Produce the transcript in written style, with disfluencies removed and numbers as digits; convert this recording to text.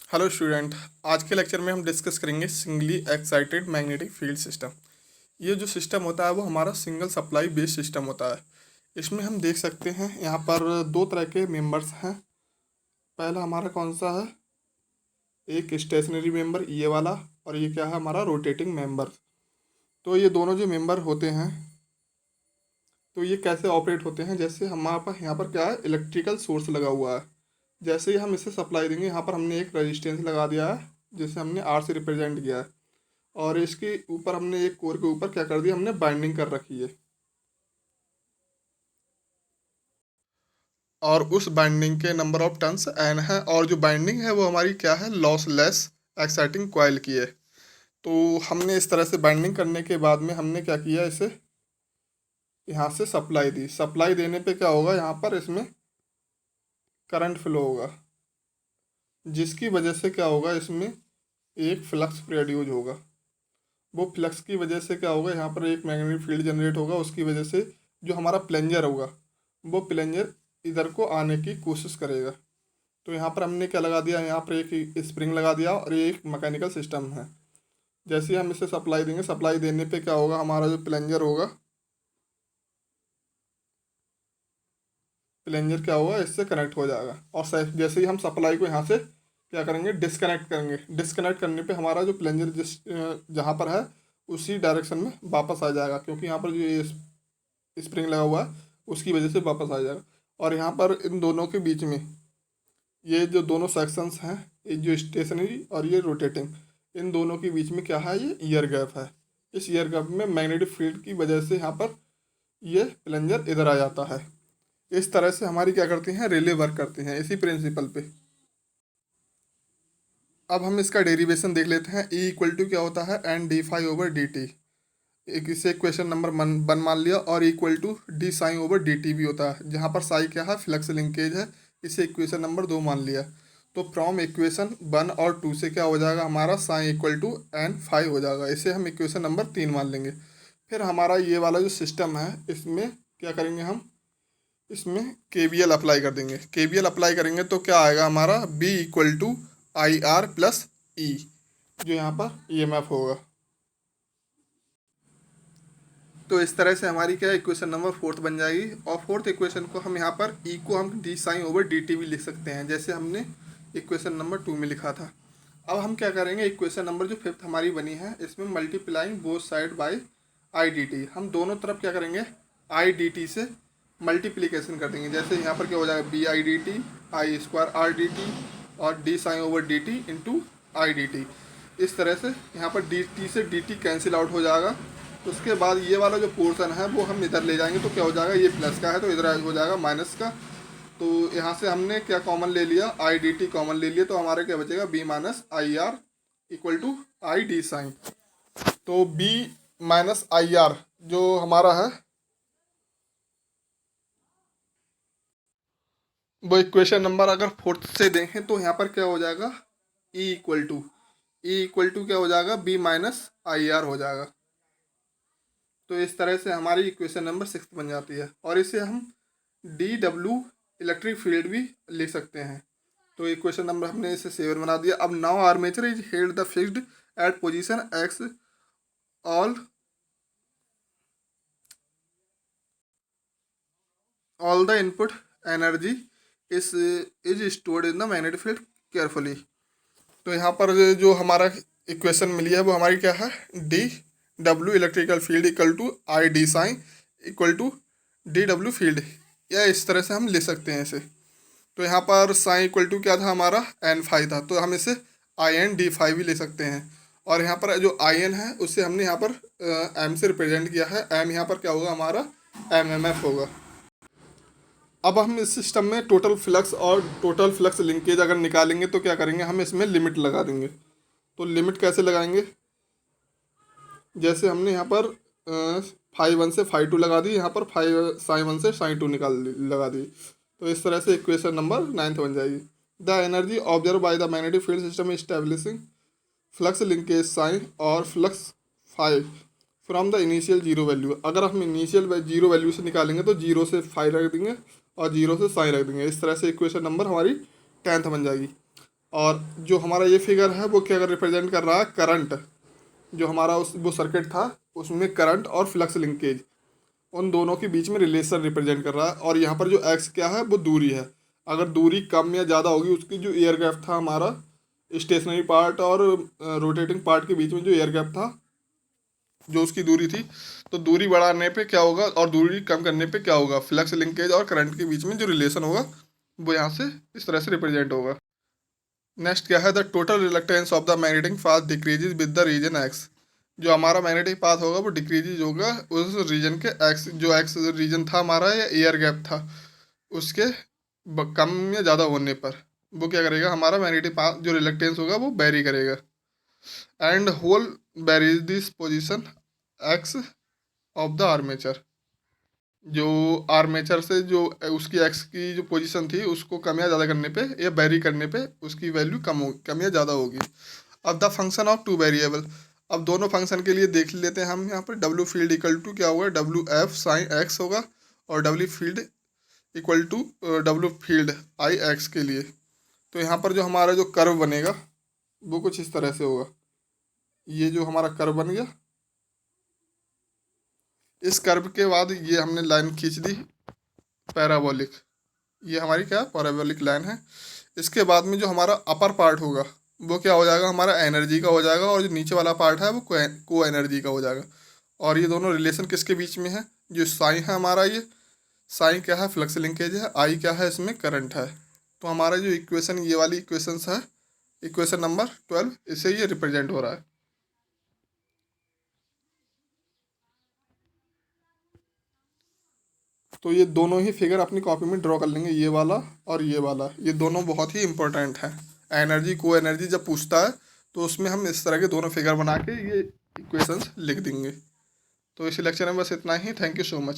Hello student. आज के lecture में हम डिस्कस करेंगे singly excited magnetic field system. ये जो सिस्टम होता है वो हमारा सिंगल सप्लाई बेस्ड सिस्टम होता है। इसमें हम देख सकते हैं यहाँ पर दो तरह के मेंबर्स हैं। पहला हमारा कौन सा है, एक स्टेशनरी मेंबर ये वाला, और ये क्या है हमारा रोटेटिंग मेंबर। तो ये दोनों जो मेंबर होते हैं तो ये कैसे ऑपरेट होते हैं, जैसे हमारे पास यहाँ पर क्या है, इलेक्ट्रिकल सोर्स लगा हुआ है। जैसे ही हम इसे सप्लाई देंगे, यहाँ पर हमने एक रेजिस्टेंस लगा दिया है जिसे हमने आर से रिप्रेजेंट किया है, और इसके ऊपर हमने एक कोर के ऊपर क्या कर दिया, हमने बाइंडिंग कर रखी है। और उस बाइंडिंग के नंबर ऑफ टर्न्स एन है, और जो बाइंडिंग है वो हमारी क्या है, लॉसलेस एक्साइटिंग कॉइल की है। तो हमने इस तरह से बाइंडिंग करने के बाद में हमने क्या किया, इसे यहाँ से सप्लाई दी। सप्लाई देने पे क्या होगा, यहाँ पर इसमें करंट फ्लो होगा, जिसकी वजह से क्या होगा, इसमें एक फ्लक्स प्रोड्यूस होगा। वो फ्लक्स की वजह से क्या होगा, यहाँ पर एक मैग्नेटिक फील्ड जनरेट होगा। उसकी वजह से जो हमारा प्लंजर होगा वो प्लंजर इधर को आने की कोशिश करेगा। तो यहाँ पर हमने क्या लगा दिया, यहाँ पर एक स्प्रिंग लगा दिया और ये एक मैकेनिकल सिस्टम है। जैसे ही हम इसे सप्लाई देंगे, सप्लाई देने पे क्या होगा, हमारा जो प्लंजर होगा, प्लंजर क्या होगा, इससे कनेक्ट हो जाएगा। और जैसे ही हम सप्लाई को यहाँ से क्या करेंगे, डिस्कनेक्ट करेंगे। डिस्कनेक्ट करने पे हमारा जो प्लंजर जहाँ पर है उसी डायरेक्शन में वापस आ जाएगा, क्योंकि यहाँ पर जो ये स्प्रिंग लगा हुआ है उसकी वजह से वापस आ जाएगा। और यहाँ पर इन दोनों के बीच में ये जो दोनों सेक्शंस हैं, ये जो स्टेशनरी और ये रोटेटिंग, इन दोनों के बीच में क्या है, ये ईयर गैप है। इस ईयर गैप में मैग्नेटिक फील्ड की वजह से यहाँ पर ये प्लंजर इधर आ जाता है। इस तरह से हमारी क्या करती हैं, रिले वर्क करती हैं इसी प्रिंसिपल पे। अब हम इसका डेरिवेशन देख लेते हैं। ई इक्वल टू क्या होता है, N D phi over D T. एक इसे क्वेश्चन नंबर वन मान लिया। और equal to D psi over D T भी होता है, जहाँ पर साई क्या है, फ्लक्स लिंकेज है। इसे इक्वेशन नंबर 2 मान लिया। तो फ्रॉम इक्वेशन 1 और 2 से क्या हो जाएगा, हमारा psi equal to N phi हो जाएगा। इसे हम इक्वेशन नंबर 3 मान लेंगे। फिर हमारा ये वाला जो सिस्टम है, इसमें क्या करेंगे हम, इसमें KVL अप्लाई कर देंगे। KVL अप्लाई करेंगे तो क्या आएगा हमारा, B equal to I R plus E, जो यहाँ पर EMF होगा। तो इस तरह से हमारी क्या इक्वेशन नंबर 4 बन जाएगी। और फोर्थ इक्वेशन को हम यहाँ पर ई को हम D sine over D T भी लिख सकते हैं, जैसे हमने इक्वेशन नंबर 2 में लिखा था। अब हम क्या करेंगे, इक्वेशन नंबर जो 5th हमारी बनी है, इसमें multiplying both side by I D T, हम दोनों तरफ क्या करेंगे, आई डी टी से मल्टीप्लीकेशन कर देंगे। जैसे यहाँ पर क्या हो जाएगा, B I D T I square R D T, और D sine over D T into I D T. इस तरह से यहाँ पर डी टी से डी टी कैंसिल आउट हो जाएगा। उसके बाद ये वाला जो पोर्शन है वो हम इधर ले जाएंगे, तो क्या हो जाएगा, ये प्लस का है तो इधर हो जाएगा माइनस का। तो यहाँ से हमने क्या कॉमन ले लिया, आई डी टी कॉमन ले लिया, तो हमारे क्या बचेगा, B minus I R equal to I D sine. तो बी माइनस आई आर जो हमारा है वो इक्वेशन नंबर अगर 4th से देखें तो यहाँ पर क्या हो जाएगा, ई इक्वल टू क्या हो जाएगा, बी माइनस आई आर हो जाएगा। तो इस तरह से हमारी इक्वेशन नंबर 6 बन जाती है। और इसे हम डी डब्ल्यू इलेक्ट्रिक फील्ड भी लिख सकते हैं। तो इक्वेशन नंबर हमने इसे 7 बना दिया। अब now armature is held the fixed at position x, all the input energy is stored in the magnetic field carefully. तो यहाँ पर जो हमारा इक्वेशन मिली है वो हमारी क्या है, D W electrical field equal to I D sine equal to D W field, या इस तरह से हम ले सकते हैं इसे। तो यहाँ पर साइन इक्वल टू क्या था हमारा, एन फाइव था, तो हम इसे आई एन डी फाइव भी ले सकते हैं। और यहाँ पर जो आई एन है उससे हमने यहाँ पर एम से रिप्रेजेंट किया है। एम यहाँ पर क्या होगा, हमारा MMF होगा। अब हम इस सिस्टम में टोटल फ्लक्स और टोटल फ्लक्स लिंकेज अगर निकालेंगे तो क्या करेंगे, हम इसमें लिमिट लगा देंगे। तो लिमिट कैसे लगाएंगे, जैसे हमने यहाँ पर फाइव वन से फाइव टू लगा दी, यहाँ पर फाइव साइन वन से साइन टू लगा दी। तो इस तरह से इक्वेशन नंबर 9 बन जाएगी। The energy observe by the magnetic field system establishing flux linkage sine और flux five from the initial zero value. अगर हम इनिशियल जीरो वैल्यू से निकालेंगे तो जीरो से फाइव रख देंगे और जीरो से साइन रख देंगे। इस तरह से इक्वेशन नंबर हमारी 10th बन जाएगी। और जो हमारा ये फिगर है वो क्या रिप्रेजेंट कर रहा है, करंट। जो हमारा उस वो सर्किट था उसमें करंट और फ्लक्स लिंकेज उन दोनों के बीच में रिलेशन रिप्रेजेंट कर रहा है। और यहाँ पर जो एक्स क्या है वो दूरी है। अगर दूरी कम या ज़्यादा होगी, उसकी जो एयर गैप था हमारा स्टेशनरी पार्ट और रोटेटिंग पार्ट के बीच में जो एयर गैप था, जो उसकी दूरी थी, तो दूरी बढ़ाने पे क्या होगा और दूरी कम करने पे क्या होगा, फ्लक्स लिंकेज और करंट के बीच में जो रिलेशन होगा वो यहाँ से इस तरह से रिप्रेजेंट होगा। नेक्स्ट क्या है, the total reluctance of the magnetic path decreases with the region X. जो हमारा मैग्नेटिक पाथ होगा वो डिक्रीजेज होगा उस रीजन के एक्स, जो एक्स रीजन था हमारा या एयर गैप था उसके कम या ज़्यादा होने पर वो क्या करेगा, हमारा मैग्नेटिक पाथ जो रिलक्टेंस होगा वो वेरी करेगा। And whole varies this position X of the armature. जो आर्मेचर से जो उसकी एक्स की जो पोजीशन थी उसको कम या ज़्यादा करने पे या वेरी करने पे उसकी वैल्यू कम या ज़्यादा होगी। अब the function of two variable. अब दोनों फंक्शन के लिए देख लेते हैं हम यहाँ पर। डब्ल्यू फील्ड इक्वल टू क्या होगा, डब्ल्यू एफ साइन एक्स होगा, और W field equal to W field I X के लिए। तो यहाँ पर जो हमारा जो कर्व बनेगा वो कुछ इस तरह से होगा। ये जो हमारा कर्व बन गया, इस कर्व के बाद ये हमने लाइन खींच दी पैराबोलिक। ये हमारी क्या पैराबोलिक लाइन है। इसके बाद में जो हमारा अपर पार्ट होगा वो क्या हो जाएगा, हमारा एनर्जी का हो जाएगा, और जो नीचे वाला पार्ट है वो को एनर्जी का हो जाएगा। और ये दोनों रिलेशन किसके बीच में है, जो साइन है हमारा, ये साइन क्या है, फ्लक्स लिंकेज है, आई क्या है, इसमें करंट है। तो हमारा जो इक्वेशन, ये वाली इक्वेशंस है, इक्वेशन नंबर 12, इससे ये रिप्रेजेंट हो रहा है। तो ये दोनों ही फिगर अपनी कॉपी में ड्रॉ कर लेंगे, ये वाला और ये वाला। ये दोनों बहुत ही इंपॉर्टेंट है। एनर्जी को एनर्जी जब पूछता है तो उसमें हम इस तरह के दोनों फिगर बना के ये इक्वेशंस लिख देंगे। तो इस लेक्चर में बस इतना ही। Thank you so much.